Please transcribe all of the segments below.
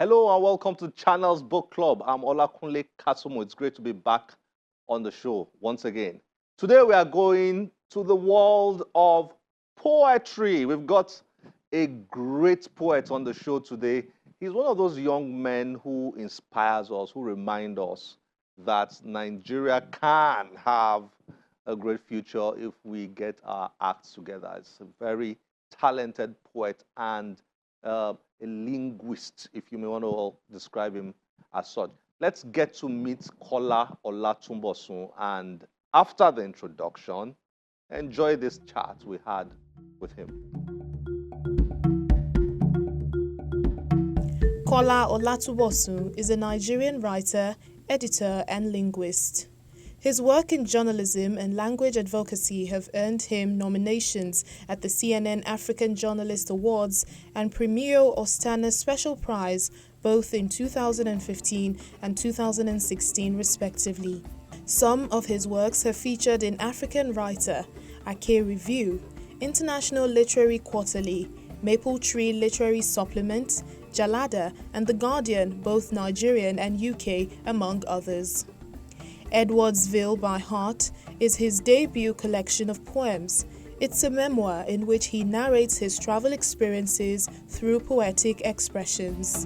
Hello and welcome to Channel's Book Club. I'm Olakunle Kasumu. It's great to be back on the show once again. Today we are going to the world of poetry. We've got a great poet on the show today. He's one of those young men who inspires us, who remind us that Nigeria can have a great future if we get our acts together. It's a very talented poet and a linguist, if you may want to describe him as such. Let's get to meet Kola Olatunbosun, and after the introduction, enjoy this chat we had with him. Kola Olatunbosun is a Nigerian writer, editor, and linguist. His work in journalism and language advocacy have earned him nominations at the CNN African Journalist Awards and Premio Ostana Special Prize both in 2015 and 2016 respectively. Some of his works have featured in African Writer, Ake Review, International Literary Quarterly, Maple Tree Literary Supplement, Jalada, and The Guardian, both Nigerian and UK, among others. Edwardsville by Heart is his debut collection of poems. It's a memoir in which he narrates his travel experiences through poetic expressions.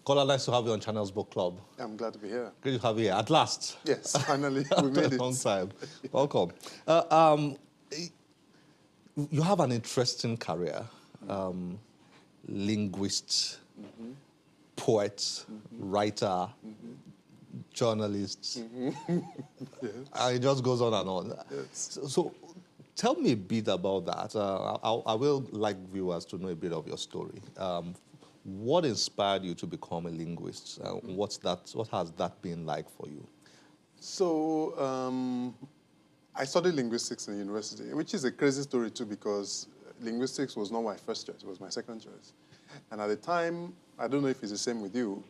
Kola, nice to have you on Channel's Book Club. I'm glad to be here. Great to have you here, at last. Yes, finally, we made it. Long time. Welcome. You have an interesting career. Linguist, poet, writer, journalist. Yes. And it just goes on and on. Yes. So tell me a bit about that. I will like viewers to know a bit of your story. What inspired you to become a linguist? What has that been like for you? So I studied linguistics in university, which is a crazy story too, because linguistics was not my first choice, it was my second choice. And at the time, I don't know if it's the same with you,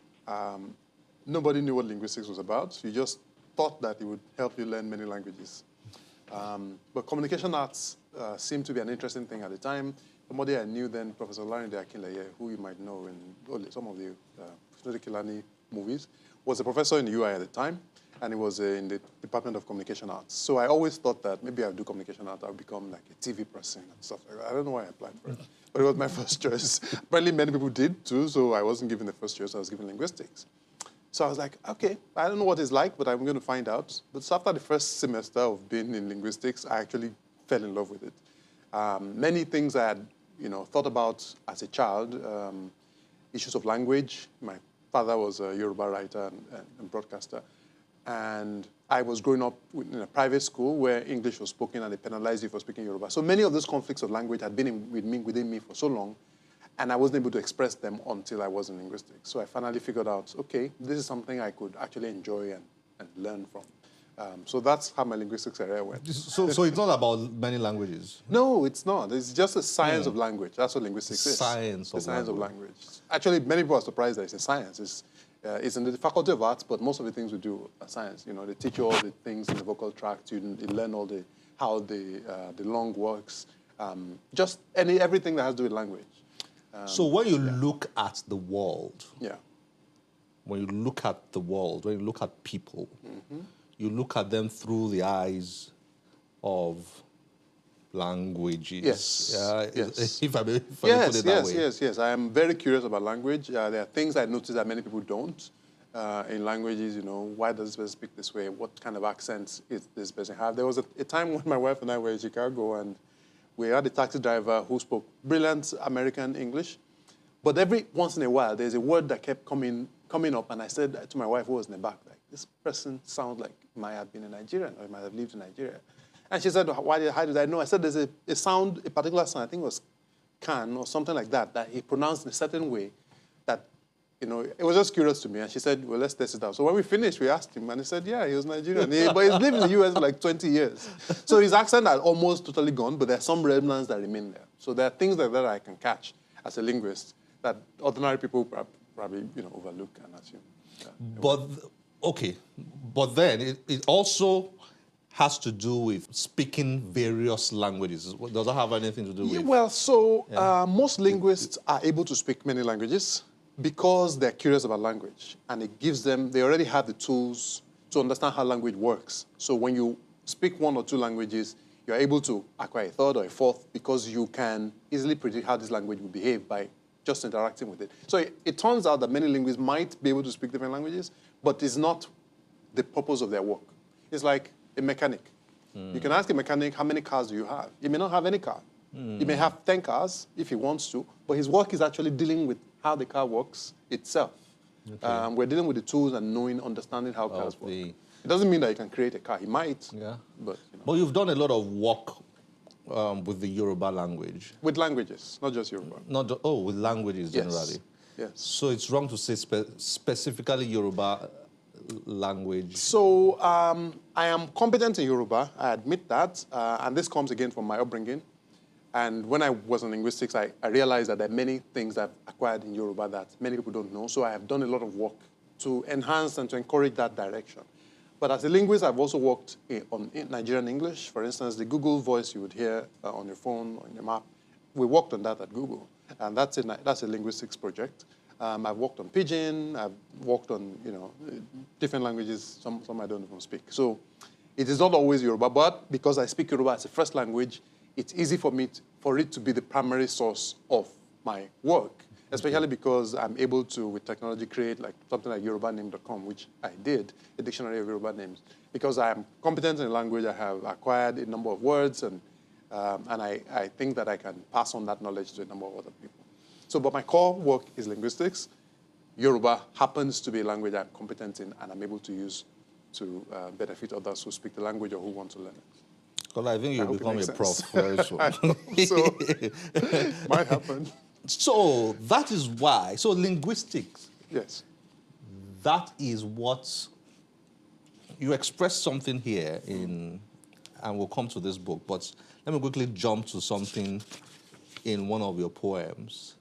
nobody knew what linguistics was about. You just thought that it would help you learn many languages. But communication arts seemed to be an interesting thing at the time. Somebody I knew then, Professor Larinde Akinleye, who you might know in some of the Finodu Kilani movies, was a professor in the UI at the time, and he was in the Department of Communication Arts. So I always thought that maybe I'll do communication arts, I'll become like a TV person and stuff like that. I don't know why I applied for it, but it was my first choice. Apparently many people did too, so I wasn't given the first choice, I was given linguistics. So I was like, okay, I don't know what it's like, but I'm going to find out. But so after the first semester of being in linguistics, I actually fell in love with it. Many things I had thought about as a child, issues of language. My father was a Yoruba writer and broadcaster. And I was growing up in a private school where English was spoken and they penalized you for speaking Yoruba. So many of those conflicts of language had been within me for so long, and I wasn't able to express them until I was in linguistics. So I finally figured out, okay, this is something I could actually enjoy and learn from. So that's how my linguistics career went. So it's not about many languages? No, it's not. It's just a science of language. That's what linguistics is. Science of language. Actually, many people are surprised that it's a science. It's in the Faculty of Arts, but most of the things we do are science. They teach you all the things in the vocal tract. You learn all how the lung works. Just everything that has to do with language. So when you look at the world, when you look at people, you look at them through the eyes of languages. Yes. Yes. If I may put it that way. Yes. I am very curious about language. There are things I notice that many people don't in languages. Why does this person speak this way? What kind of accents is this person have? There was a time when my wife and I were in Chicago, and we had a taxi driver who spoke brilliant American English, but every once in a while there's a word that kept coming up, and I said to my wife, who was in the back, like, this person sounds like he might have been a Nigerian or he might have lived in Nigeria. And she said, how did I know? I said, there's a particular sound, I think it was can or something like that he pronounced in a certain way that, it was just curious to me. And she said, well, let's test it out. So when we finished, we asked him, and he said, yeah, he was Nigerian. But he's lived in the U.S. for like 20 years. So his accent had almost totally gone, but there are some remnants that remain there. So there are things like that I can catch as a linguist that ordinary people probably, overlook and assume. But, okay. But then it also has to do with speaking various languages. Does that have anything to do with? Well, so most linguists are able to speak many languages because they're curious about language, and it gives them, they already have the tools to understand how language works. So when you speak one or two languages, you're able to acquire a third or a fourth because you can easily predict how this language will behave by just interacting with it. So it turns out that many linguists might be able to speak different languages, but it's not the purpose of their work. It's like a mechanic. You can ask a mechanic, how many cars do you have? He may not have any car. He may have 10 cars if he wants to, but his work is actually dealing with how the car works itself. Okay. We're dealing with the tools and knowing, understanding how cars work. It doesn't mean that he can create a car. He might, but... You know. But you've done a lot of work with the Yoruba language. With languages, not just Yoruba. With languages generally. Yes. So it's wrong to say specifically Yoruba language. So I am competent in Yoruba, I admit that, and this comes again from my upbringing. And when I was in linguistics, I realized that there are many things I've acquired in Yoruba that many people don't know, so I have done a lot of work to enhance and to encourage that direction. But as a linguist, I've also worked on Nigerian English. For instance, the Google voice you would hear on your phone, on your map, we worked on that at Google, and that's a linguistics project. I've worked on Pidgin, I've worked on, different languages, some I don't even speak. So it is not always Yoruba, but because I speak Yoruba as a first language, it's easy for me for it to be the primary source of my work, especially because I'm able to, with technology, create something like yorubaname.com, which I did, a dictionary of Yoruba names. Because I am competent in language, I have acquired a number of words, and I think that I can pass on that knowledge to a number of other people. So, but my core work is linguistics. Yoruba happens to be a language I'm competent in and I'm able to use to benefit others who speak the language or who want to learn it. Well, I think you'll become a prof very soon. So, might happen. So that is why. So linguistics. Yes. That is what you express something here in, and we'll come to this book. But let me quickly jump to something in one of your poems,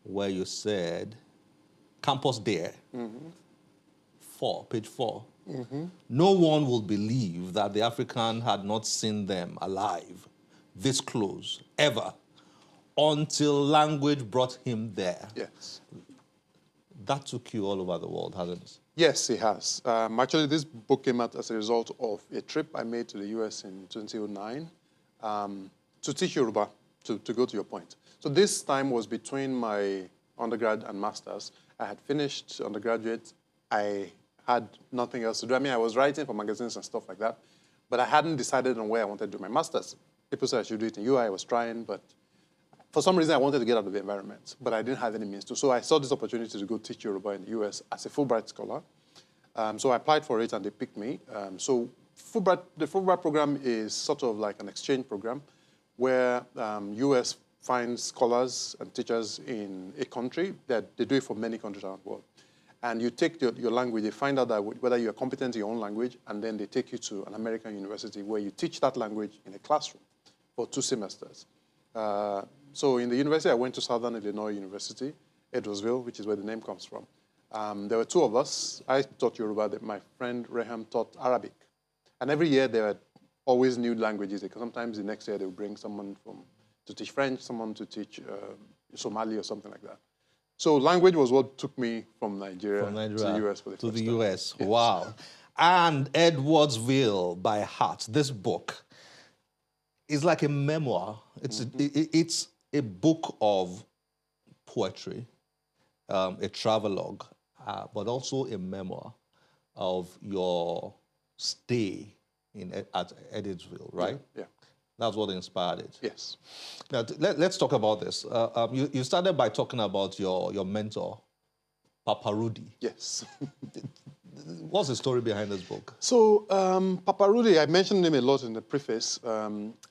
where you said, "Campus Dare." Page 4. No one will believe that the African had not seen them alive, this close, ever, until language brought him there. Yes. That took you all over the world, hasn't it? Yes, it has. Actually, this book came out as a result of a trip I made to the US in 2009 to teach Yoruba, to go to your point. So this time was between my undergrad and master's. I had finished undergraduate. I had nothing else to do. I mean, I was writing for magazines and stuff like that, but I hadn't decided on where I wanted to do my master's. People said I should do it in UI. I was trying, but for some reason, I wanted to get out of the environment, but I didn't have any means to. So I saw this opportunity to go teach Yoruba in the US as a Fulbright scholar. So I applied for it, and they picked me. So the Fulbright program is sort of like an exchange program where US finds scholars and teachers in a country. That they do it for many countries around the world. And you take your language, they find out that whether you're competent in your own language, and then they take you to an American university where you teach that language in a classroom for 2 semesters. So in the university, I went to Southern Illinois University, Edwardsville, which is where the name comes from. There were 2 of us. I taught Yoruba. My friend Reham taught Arabic. And every year, there were always new languages. Because sometimes the next year, they would bring someone to teach French, someone to teach Somali or something like that. So language was what took me from Nigeria to the US for the first time. US. Yes. Wow. And Edwardsville by heart, this book is like a memoir. It's a book of poetry, a travelogue, but also a memoir of your stay at Edwardsville, right? Yeah. That's what inspired it. Yes. Now, let's talk about this. You started by talking about your mentor, Papa Rudy. Yes. What's the story behind this book? So Papa Rudy, I mentioned him a lot in the preface.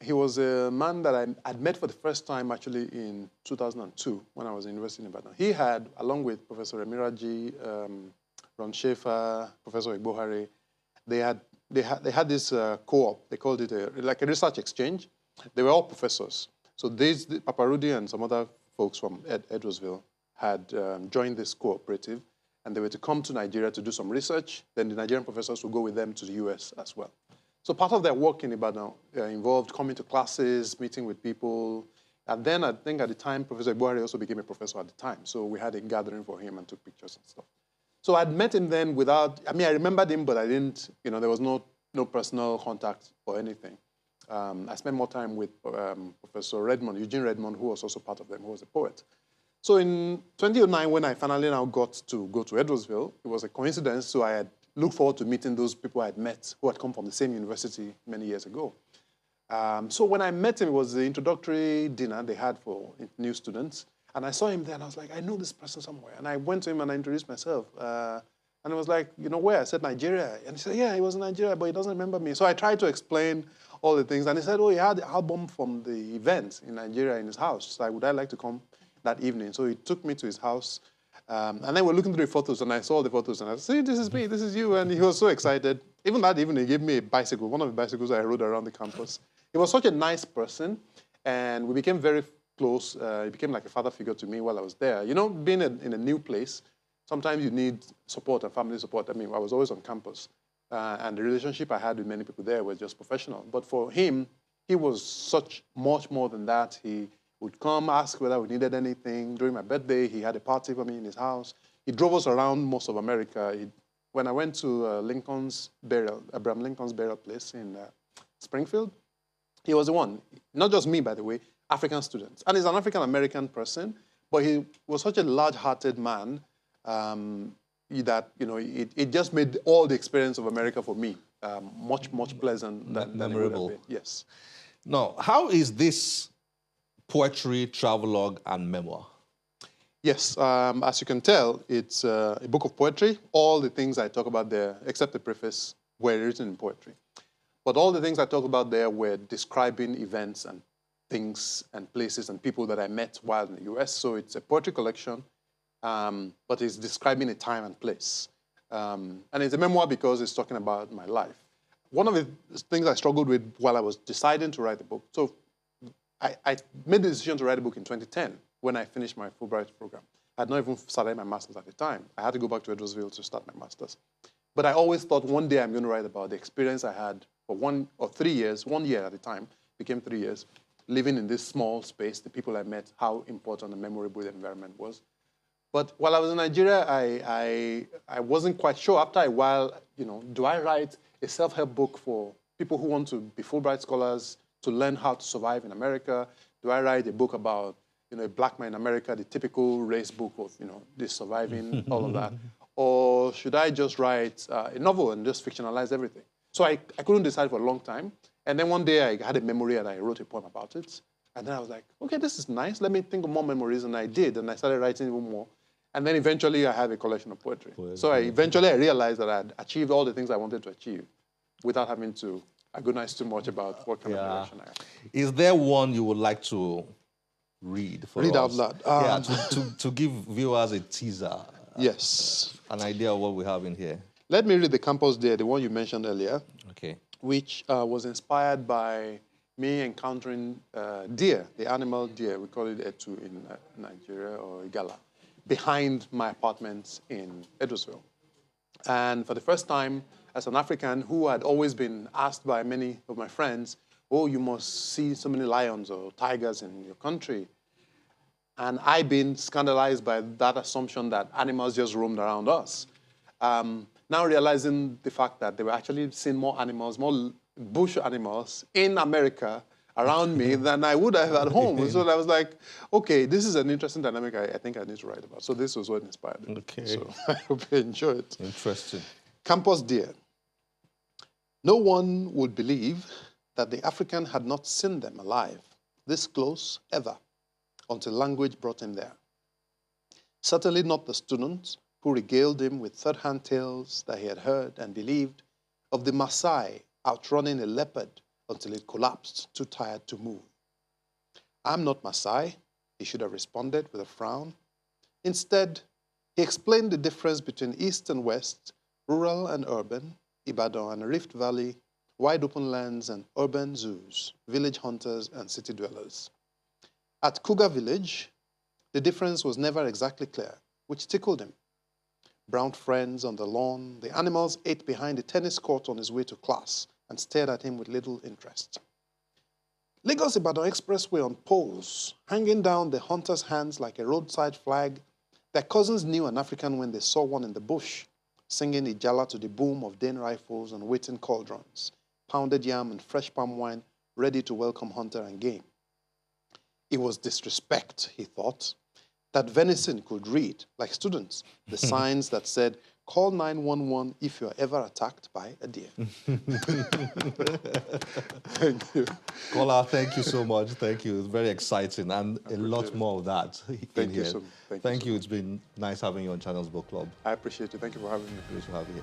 He was a man that I'd met for the first time actually in 2002 when I was in University in Ibadan. He had, along with Professor Emiraji, Ron Schaefer, Professor Igbohare, they had this co-op. They called it like a research exchange. They were all professors. So Papa Rudy and some other folks from Edwardsville had joined this cooperative, and they were to come to Nigeria to do some research. Then the Nigerian professors would go with them to the US as well. So part of their work in Ibadan involved coming to classes, meeting with people. And then I think at the time, Professor Ibuari also became a professor at the time. So we had a gathering for him and took pictures and stuff. So I'd met him then without, I mean, I remembered him, but I didn't, there was no personal contact or anything. I spent more time with Professor Redmond, Eugene Redmond, who was also part of them, who was a poet. So in 2009, when I finally now got to go to Edwardsville, it was a coincidence. So I had looked forward to meeting those people I had met who had come from the same university many years ago. So when I met him, it was the introductory dinner they had for new students. And I saw him there, and I was like, I know this person somewhere. And I went to him, and I introduced myself. And I was like, where? I said, Nigeria. And he said, yeah, he was in Nigeria, but he doesn't remember me. So I tried to explain all the things. And he said, oh, he had the album from the event in Nigeria in his house. So would I like to come that evening? So he took me to his house. And then we're looking through the photos, and I saw the photos. And I said, see, this is me, this is you. And he was so excited. Even that evening, he gave me a bicycle, one of the bicycles I rode around the campus. He was such a nice person. And we became very close. He became like a father figure to me while I was there. Being in a new place, sometimes you need support and family support. I mean, I was always on campus. And the relationship I had with many people there was just professional. But for him, he was much more than that. He would come, ask whether we needed anything. During my birthday, he had a party for me in his house. He drove us around most of America. When I went to Abraham Lincoln's burial place in Springfield, he was the one. Not just me, by the way, African students. And he's an African-American person, but he was such a large-hearted man that, it just made all the experience of America for me much pleasant than it would have been. Yes. Now, how is this poetry, travelogue, and memoir? Yes, as you can tell, it's a book of poetry. All the things I talk about there, except the preface, were written in poetry. But all the things I talk about there were describing events and things and places and people that I met while in the US. So it's a poetry collection, but it's describing a time and place. And it's a memoir because it's talking about my life. One of the things I struggled with while I was deciding to write the book, so I made the decision to write a book in 2010 when I finished my Fulbright program. I had not even started my master's at the time. I had to go back to Edwardsville to start my master's. But I always thought one day I'm going to write about the experience I had for 1 or 3 years, 1 year at a time, became 3 years, living in this small space, the people I met, how important and memorable the environment was. But while I was in Nigeria, I wasn't quite sure. After a while, do I write a self-help book for people who want to be Fulbright scholars, to learn how to survive in America? Do I write a book about, a black man in America, the typical race book of, the surviving, all of that? Or should I just write a novel and just fictionalize everything? So I couldn't decide for a long time. And then one day I had a memory and I wrote a poem about it. And then I was like, okay, this is nice. Let me think of more memories. And I did. And I started writing even more. And then eventually I have a collection of poetry. So eventually I realized that I had achieved all the things I wanted to achieve without having to agonize too much about what kind of direction I have. Is there one you would like to read for us? Read out loud. To give viewers a teaser. Yes. An idea of what we have in here. Let me read the Campus Deer, the one you mentioned earlier. Okay. Which was inspired by me encountering deer, the animal deer. We call it etu in Nigeria, or igala, behind my apartment in Edwardsville. And for the first time, as an African who had always been asked by many of my friends, oh, you must see so many lions or tigers in your country. And I've been scandalized by that assumption that animals just roamed around us. Now realizing the fact that they were actually seeing more animals, more bush animals in America around me than I would have at home. So I was like, okay, this is an interesting dynamic I think I need to write about. So this was what inspired me. Okay. So I hope you enjoy it. Interesting. Campus Deer. No one would believe that the African had not seen them alive, this close, ever, until language brought him there. Certainly not the students who regaled him with third-hand tales that he had heard and believed of the Maasai outrunning a leopard until it collapsed, too tired to move. I'm not Maasai, he should have responded with a frown. Instead, he explained the difference between East and West, rural and urban, Ibadan and Rift Valley, wide open lands and urban zoos, village hunters and city dwellers. At Cougar Village, the difference was never exactly clear, which tickled him. Brown friends on the lawn, the animals ate behind the tennis court on his way to class, and stared at him with little interest. Lagos-Ibadan Expressway on poles, hanging down the hunter's hands like a roadside flag. Their cousins knew an African when they saw one in the bush, singing Ijala to the boom of Dane rifles and waiting cauldrons, pounded yam and fresh palm wine, ready to welcome hunter and game. It was disrespect, he thought, that venison could read, like students, the signs that said, call 911 if you're ever attacked by a deer. Thank you. Kola, thank you so much. Thank you. It's very exciting and a lot more of that in here. Thank you. It's been nice having you on Channels Book Club. I appreciate it. Thank you for having me. Great to have you here.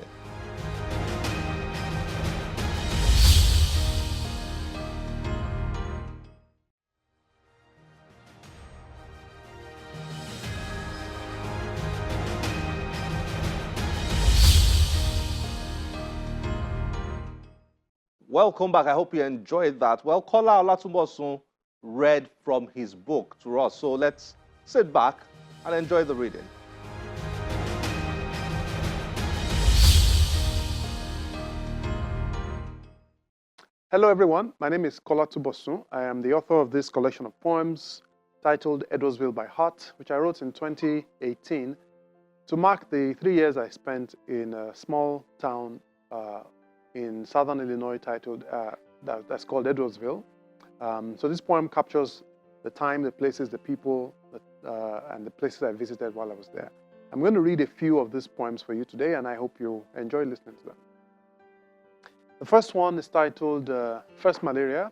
Welcome back. I hope you enjoyed that. Well, Kola Olatunbosun read from his book to us. So let's sit back and enjoy the reading. Hello, everyone. My name is Kola Olatunbosun. I am the author of this collection of poems titled Edwardsville by Heart, which I wrote in 2018 to mark the 3 years I spent in a small town in southern Illinois titled, that's called Edwardsville. So this poem captures the time, the places, the people, and the places I visited while I was there. I'm going to read a few of these poems for you today, and I hope you enjoy listening to them. The first one is titled First Malaria,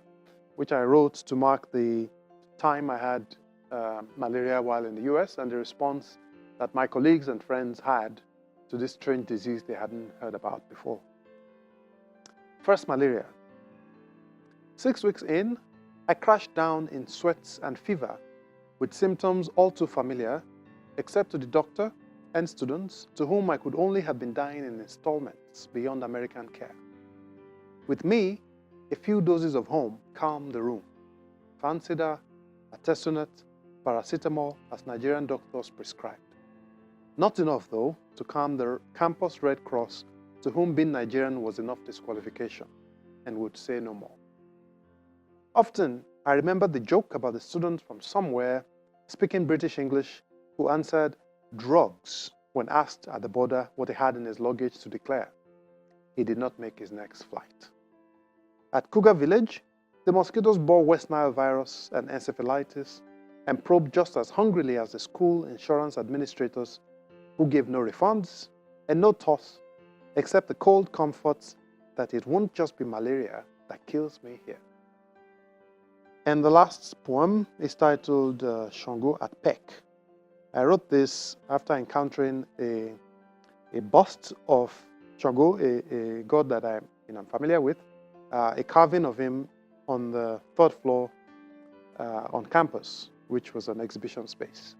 which I wrote to mark the time I had malaria while in the US and the response that my colleagues and friends had to this strange disease they hadn't heard about before. First malaria. 6 weeks in, I crashed down in sweats and fever with symptoms all too familiar, except to the doctor and students to whom I could only have been dying in installments beyond American care. With me, a few doses of home calmed the room. Fancida, artesunate, paracetamol as Nigerian doctors prescribed. Not enough, though, to calm the campus Red Cross to whom being Nigerian was enough disqualification and would say no more. Often, I remember the joke about the student from somewhere speaking British English who answered drugs when asked at the border what he had in his luggage to declare. He did not make his next flight. At Cougar Village, the mosquitoes bore West Nile virus and encephalitis and probed just as hungrily as the school insurance administrators who gave no refunds and no toss except the cold comforts that it won't just be malaria that kills me here. And the last poem is titled Shango at Peck. I wrote this after encountering a bust of Shango, a god that I'm familiar with, a carving of him on the 3rd floor on campus, which was an exhibition space.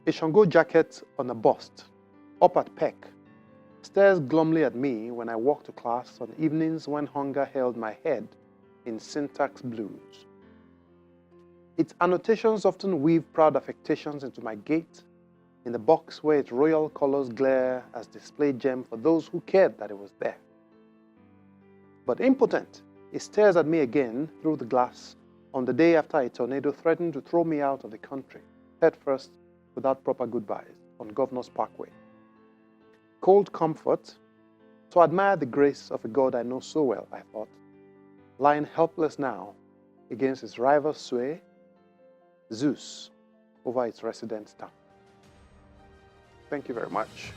A Shango jacket on a bust, up at Peck, stares glumly at me when I walk to class on evenings when hunger held my head in syntax blues. Its annotations often weave proud affectations into my gait, in the box where its royal colors glare as display gem for those who cared that it was there. But impotent, it stares at me again through the glass on the day after a tornado threatened to throw me out of the country, head first, without proper goodbyes, on Governor's Parkway. Cold comfort, to admire the grace of a God I know so well, I thought, lying helpless now against his rival sway, Zeus, over its resident town. Thank you very much.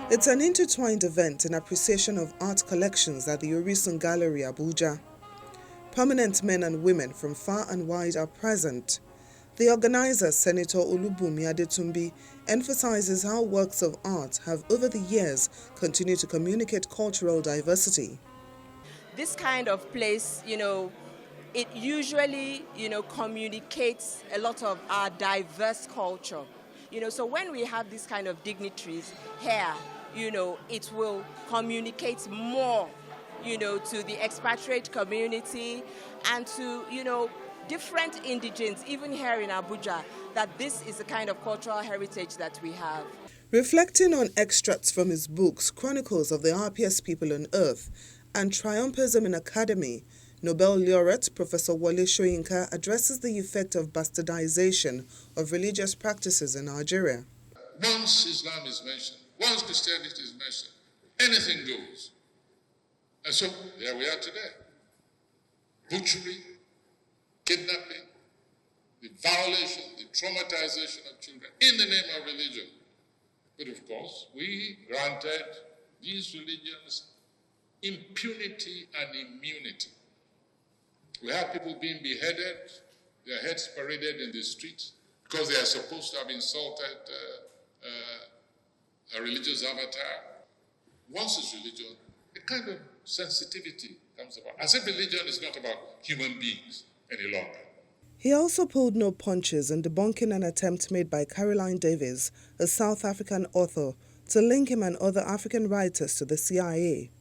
It's an intertwined event in appreciation of art collections at the Orisun Gallery, Abuja. Prominent men and women from far and wide are present. The organizer, Senator Olubunmi Adetumbi, emphasizes how works of art have over the years continued to communicate cultural diversity. This kind of place, it usually, communicates a lot of our diverse culture. So when we have these kind of dignitaries here, it will communicate more, to the expatriate community and to, different indigents, even here in Abuja, that this is the kind of cultural heritage that we have. Reflecting on extracts from his books, Chronicles of the Happiest People on Earth and Triumphalism in Academy, Nobel laureate Professor Wole Soyinka addresses the effect of bastardization of religious practices in Nigeria. Once Islam is mentioned, once Christianity is mentioned, anything goes. And so there we are today. Butchery, kidnapping, the violation, the traumatization of children in the name of religion. But of course, we granted these religions impunity and immunity. We have people being beheaded, their heads paraded in the streets because they are supposed to have insulted a religious avatar. Once it's religion, a kind of sensitivity comes about. As if religion is not about human beings any longer. He also pulled no punches in debunking an attempt made by Caroline Davies, a South African author, to link him and other African writers to the CIA.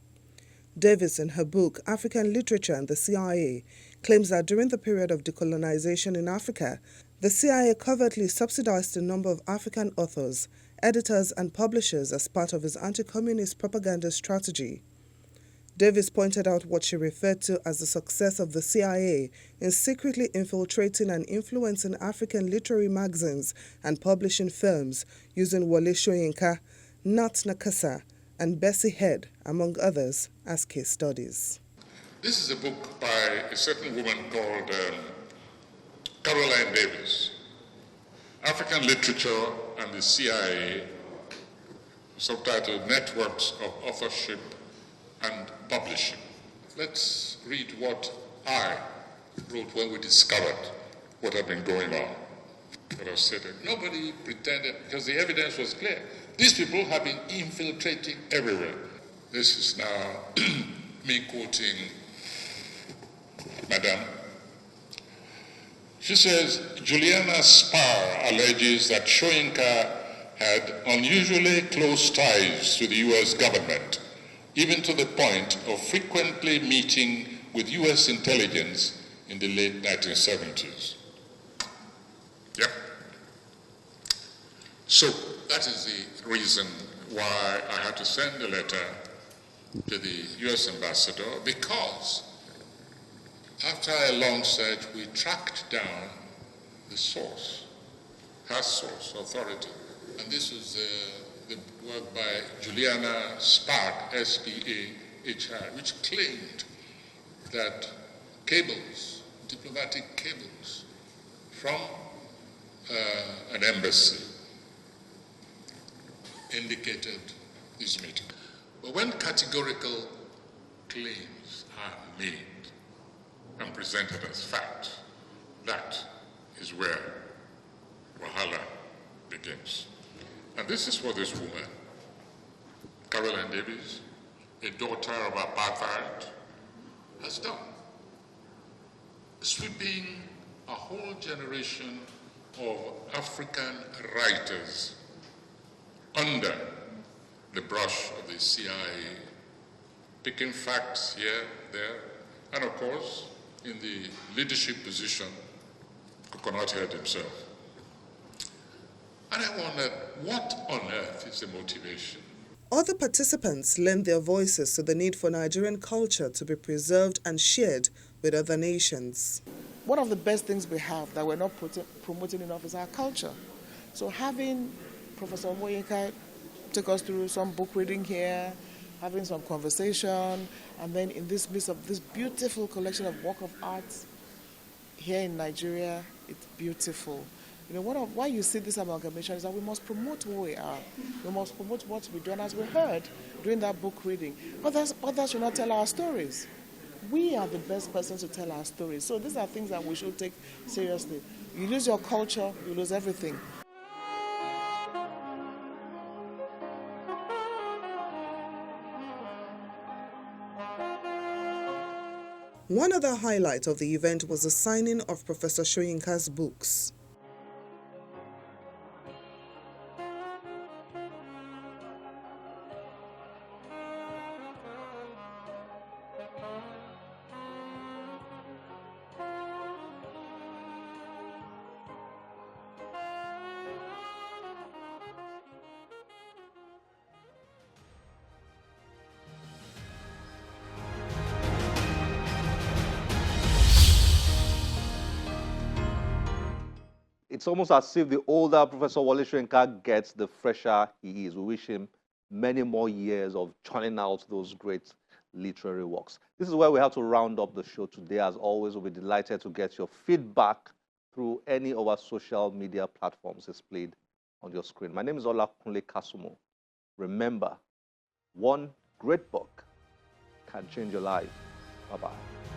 Davies, in her book African Literature and the CIA, claims that during the period of decolonization in Africa, the CIA covertly subsidized a number of African authors, editors and publishers as part of his anti-communist propaganda strategy. Davies pointed out what she referred to as the success of the CIA in secretly infiltrating and influencing African literary magazines and publishing firms using Wole Soyinka, Nat Nakasa, and Bessie Head, among others, as case studies. This is a book by a certain woman called Caroline Davies, African Literature and the CIA, subtitled Networks of Authorship and Publishing. Let's read what I wrote when we discovered what had been going on. What I said, nobody pretended, because the evidence was clear. These people have been infiltrating everywhere. This is now me quoting Madame. She says, Juliana Spar alleges that Soyinka had unusually close ties to the U.S. government, even to the point of frequently meeting with U.S. intelligence in the late 1970s. Yep. So that is the reason why I had to send a letter to the U.S. ambassador, because after a long search, we tracked down the source, her source, authority. And this was the work by Juliana Spark, S-P-A-H-I, which claimed that cables, diplomatic cables from an embassy indicated this meeting. But when categorical claims are made and presented as fact, that is where Wahala begins. And this is what this woman, Caroline Davies, a daughter of apartheid, has done. Sweeping a whole generation of African writers under the brush of the CIA, picking facts here, there, and of course, in the leadership position, Coconut Head himself. And I wondered, what on earth is the motivation? Other participants lent their voices to the need for Nigerian culture to be preserved and shared with other nations. One of the best things we have that we're not promoting enough is our culture. So having Professor Soyinka take us through some book reading here, having some conversation, and then in this midst of this beautiful collection of work of art here in Nigeria, it's beautiful. You know, why you see this amalgamation is that we must promote who we are. We must promote what we do, and as we heard during that book reading, others should not tell our stories. We are the best persons to tell our stories. So these are things that we should take seriously. You lose your culture, you lose everything. One other highlight of the event was the signing of Professor Soyinka's books. It's almost as if the older Professor Wole Soyinka gets, the fresher he is. We wish him many more years of churning out those great literary works. This is where we have to round up the show today. As always, we'll be delighted to get your feedback through any of our social media platforms displayed on your screen. My name is Olakunle Kasumo. Remember, one great book can change your life. Bye-bye.